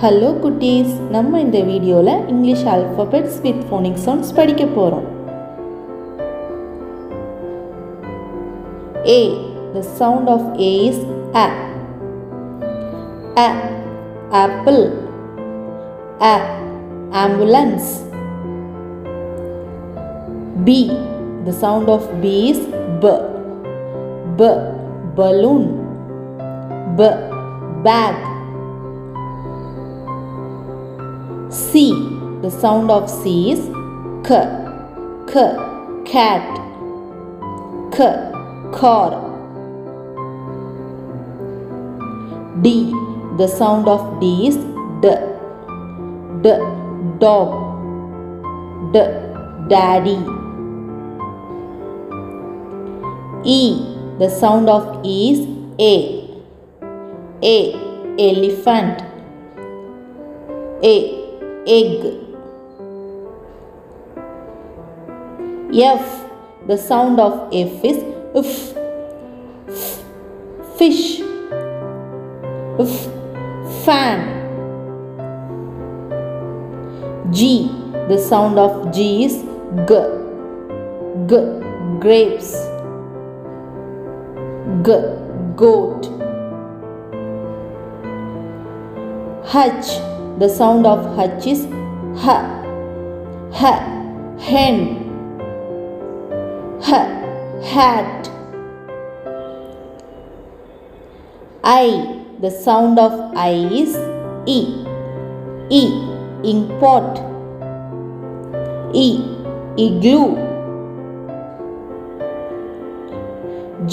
Hello குட்டீஸ், நம்ம இந்த வீடியோல English alphabets with phonics sounds படிக்க போறோம். A. The sound of A is A. A. Apple. A. Ambulance. B. The sound of B is B. B. Balloon. B. Bag. C. The sound of C is K. K. Cat. K. Car. D. The sound of D is D. D. Dog. D. Daddy. E. The sound of E is A. A. Elephant. A. Egg. F. The sound of F is F. F. Fish. F. Fan. G. The sound of G is G. G. Grapes. G. Goat. H. The sound of H is H. H. Hen. H. Hat. I. The sound of I is E. E. Ink pot. E. Igloo.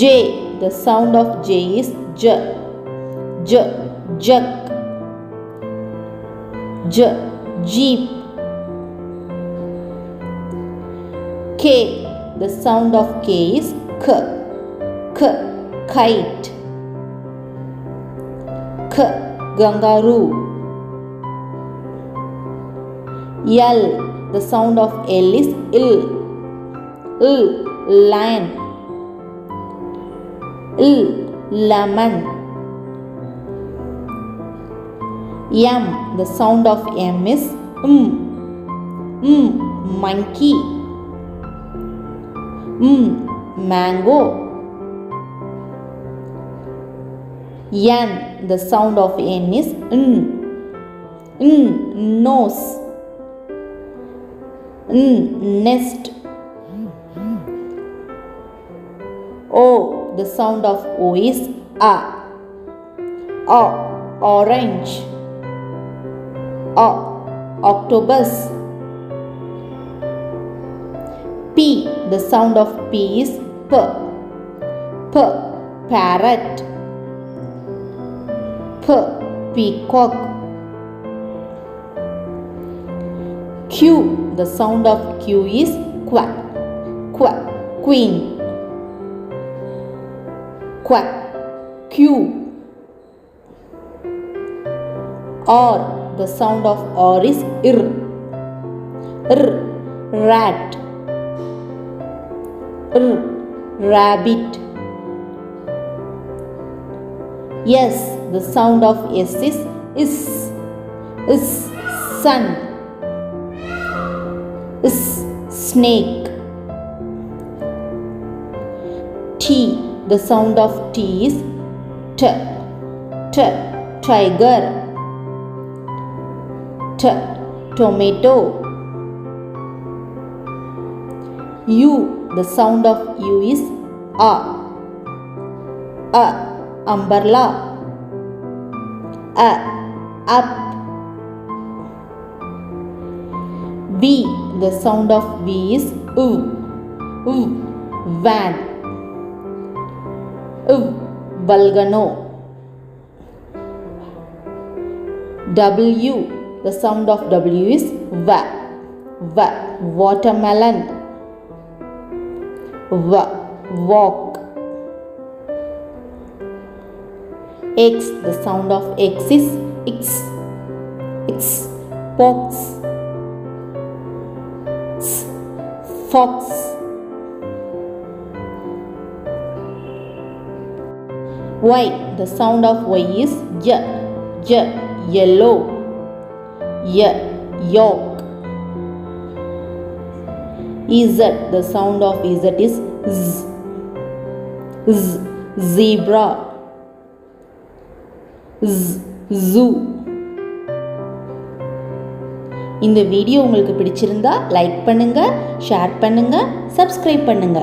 J. The sound of J is J. J. Jug. J. Jeep. K. The sound of K is K. K. Kite. K. Kangaroo. L. The sound of L is L. L. Lion. L. Lemon. M. The sound of M is M. M. Monkey. M. Mango. N. The sound of N is N. N. Nose. N. Nest. O. The sound of O is A. O. Orange. O. Octopus. P. The sound of P is P. P. Parrot. P. Peacock. Q. The sound of Q is Quack. Quack. Queen. Quack. Q. R. The sound of R is R. R. Rat. R. Rabbit. S. The sound of S is is. Is. Sun. Is. Snake. T. The sound of T is T. T. Tiger. T. Tomato. U. The sound of U is A. A. Umbrella. A. Up. V. The sound of V is U. U. Van. U. Volcano. W. The sound of W is V. V. Watermelon. V. Walk. X. The sound of X is X. X. Fox. X. Fox. Y. The sound of Y is J. J. Yellow. Y, York. Z, the sound of Z is Z. Z, zebra. Z, zoo. இந்த video உங்களுக்கு பிடிச்சிருந்தா like பண்ணுங்க, share பண்ணுங்க, subscribe பண்ணுங்க.